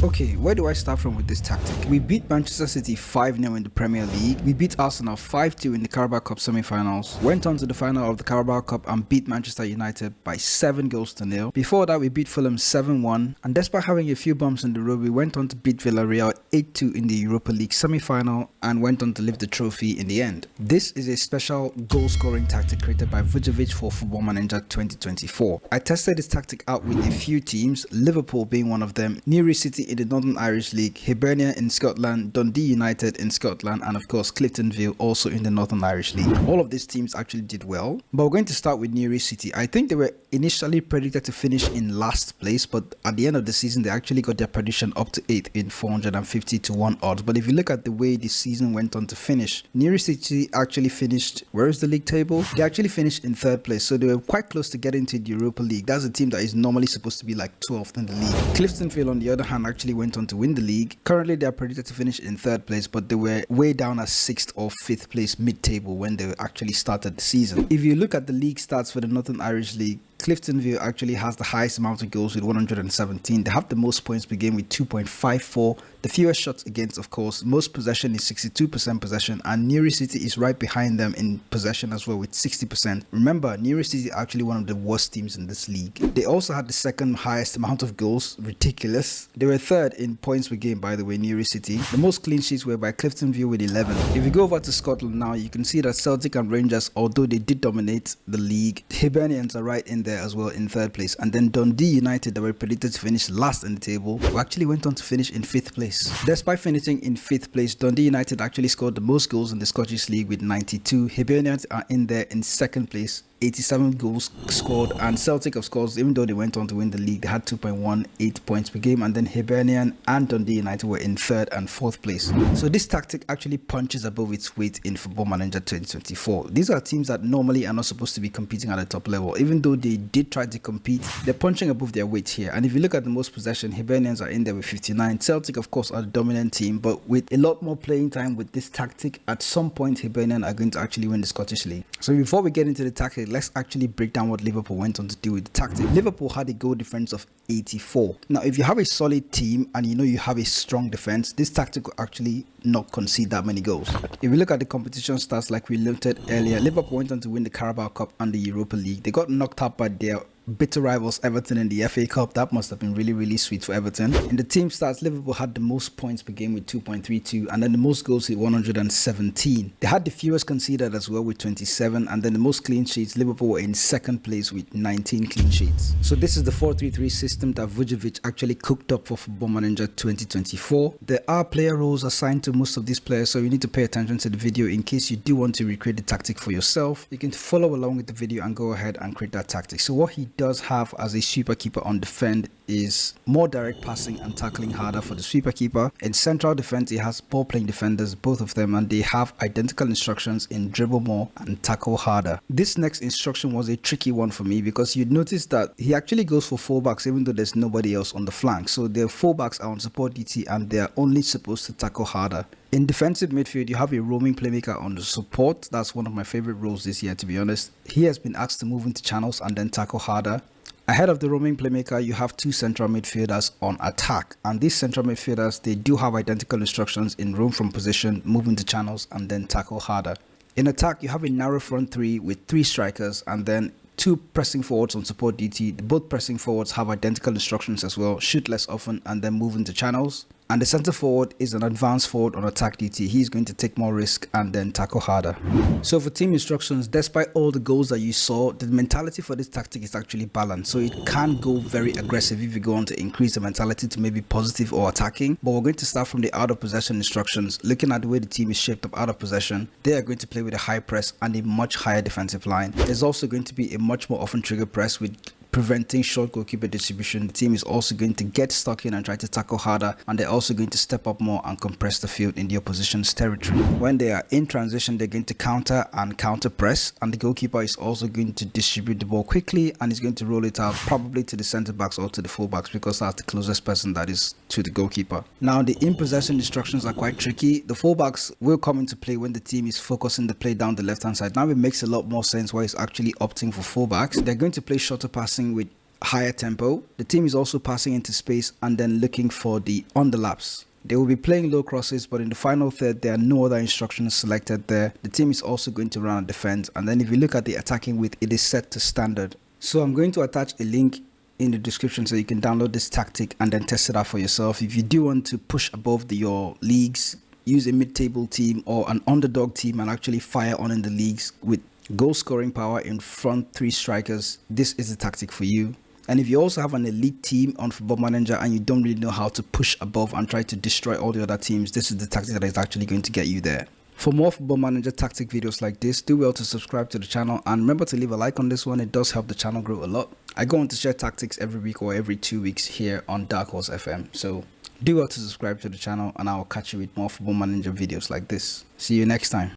Okay, where do I start from with this tactic? We beat Manchester City 5-0 in the Premier League. We beat Arsenal 5-2 in the Carabao Cup semi-finals. Went on to the final of the Carabao Cup and beat Manchester United by 7-0. Before that, we beat Fulham 7-1. And despite having a few bumps in the road, we went on to beat Villarreal 8-2 in the Europa League semi-final and went on to lift the trophy in the end. This is a special goal-scoring tactic created by Vujovic for Football Manager 2024. I tested this tactic out with a few teams, Liverpool being one of them, Newry City in the Northern Irish League, Hibernia in Scotland, Dundee United in Scotland, and of course Cliftonville also in the Northern Irish League. All of these teams actually did well, but we're going to start with Newry City. I think they were initially predicted to finish in last place, but at the end of the season they actually got their prediction up to 8th in 450 to 1 odds. But if you look at the way the season went on to finish, Newry City actually finished, where is the league table? They actually finished in 3rd place, so they were quite close to getting to the Europa League. That's a team that is normally supposed to be like 12th in the league. Cliftonville on the other hand actually went on to win the league. Currently they are predicted to finish in 3rd place, but they were way down as 6th or 5th place mid-table when they actually started the season. If you look at the league stats for the Northern Irish League, Cliftonville actually has the highest amount of goals with 117. They have the most points per game with 2.54. The fewest shots against, of course. Most possession is 62% possession, and Newry City is right behind them in possession as well with 60%. Remember, Newry City is actually one of the worst teams in this league. They also had the 2nd highest amount of goals, ridiculous. They were 3rd in points per game, by the way, Newry City. The most clean sheets were by Cliftonville with 11. If you go over to Scotland now, you can see that Celtic and Rangers, although they did dominate the league, Hibernians are right in there as well in 3rd place, and then Dundee United, that were predicted to finish last in the table, who actually went on to finish in 5th place. Despite finishing in 5th place, Dundee United actually scored the most goals in the Scottish League with 92. Hibernians are in there in 2nd place, 87 goals scored, and Celtic, of course, even though they went on to win the league, they had 2.18 points per game, and then Hibernian and Dundee United were in 3rd and 4th place. So this tactic actually punches above its weight in Football Manager 2024. These are teams that normally are not supposed to be competing at the top level. Even though they did try to compete, they're punching above their weight here. And if you look at the most possession, Hibernians are in there with 59. Celtic, of course, are the dominant team, but with a lot more playing time with this tactic, at some point Hibernian are going to actually win the Scottish League. So before we get into the tactic, let's actually break down what Liverpool went on to do with the tactic. Liverpool had a goal difference of 84. Now, if you have a solid team and you know you have a strong defense, this tactic will actually not concede that many goals. If you look at the competition stats like we looked at earlier, Liverpool went on to win the Carabao Cup and the Europa League. They got knocked out by their bitter rivals Everton in the FA Cup. That must have been really sweet for Everton. In the team stats, Liverpool had the most points per game with 2.32, and then the most goals with 117. They had the fewest conceded as well with 27, and then the most clean sheets. Liverpool were in 2nd place with 19 clean sheets. So this is the 4-3-3 system that Vujovic actually cooked up for Football Manager 2024. There are player roles assigned to most of these players, so you need to pay attention to the video in case you do want to recreate the tactic for yourself. You can follow along with the video and go ahead and create that tactic. So what he does have as a sweeper keeper on defend is more direct passing and tackling harder for the sweeper keeper. In central defense, he has ball playing defenders, both of them, and they have identical instructions in dribble more and tackle harder. This next instruction was a tricky one for me because you'd notice that he actually goes for fullbacks even though there's nobody else on the flank. So their fullbacks are on support DT and they're only supposed to tackle harder. In defensive midfield, you have a roaming playmaker on the support. That's one of my favorite roles this year, to be honest. He has been asked to move into channels and then tackle harder. Ahead of the roaming playmaker, you have 2 central midfielders on attack, and these central midfielders, they do have identical instructions in roam from position, move into channels, and then tackle harder. In attack, you have a narrow front 3 with 3 strikers, and then 2 pressing forwards on support DT. Both pressing forwards have identical instructions as well: shoot less often and then move into channels. And the center forward is an advanced forward on attack DT. He's going to take more risk and then tackle harder. So for team instructions, despite all the goals that you saw, the mentality for this tactic is actually balanced. So it can go very aggressive if you go on to increase the mentality to maybe positive or attacking. But we're going to start from the out of possession instructions. Looking at the way the team is shaped up out of possession, they are going to play with a high press and a much higher defensive line. There's also going to be a much more often trigger press with preventing short goalkeeper distribution. The team is also going to get stuck in and try to tackle harder, and they're also going to step up more and compress the field in the opposition's territory. When they are in transition, they're going to counter and counter press, and the goalkeeper is also going to distribute the ball quickly and is going to roll it out probably to the center backs or to the full backs because that's the closest person that is to the goalkeeper. Now the in possession instructions are quite tricky. The full backs will come into play when the team is focusing the play down the left hand side. Now it makes a lot more sense why it's actually opting for full backs. They're going to play shorter passing with higher tempo. The team is also passing into space and then looking for the underlaps. They will be playing low crosses, but in the final third, there are no other instructions selected there. The team is also going to run a defense, and then if you look at the attacking width, it is set to standard. So I'm going to attach a link in the description so you can download this tactic and then test it out for yourself. If you do want to push above your leagues, use a mid-table team or an underdog team and actually fire on in the leagues with goal scoring power in front 3 strikers, this is the tactic for you. And if you also have an elite team on Football Manager and you don't really know how to push above and try to destroy all the other teams, this is the tactic that is actually going to get you there. For more Football Manager tactic videos like this, do well to subscribe to the channel and remember to leave a like on this one. It does help the channel grow a lot. I go on to share tactics every week or every 2 weeks here on Dark Horse FM. So do well to subscribe to the channel and I will catch you with more Football Manager videos like this. See you next time.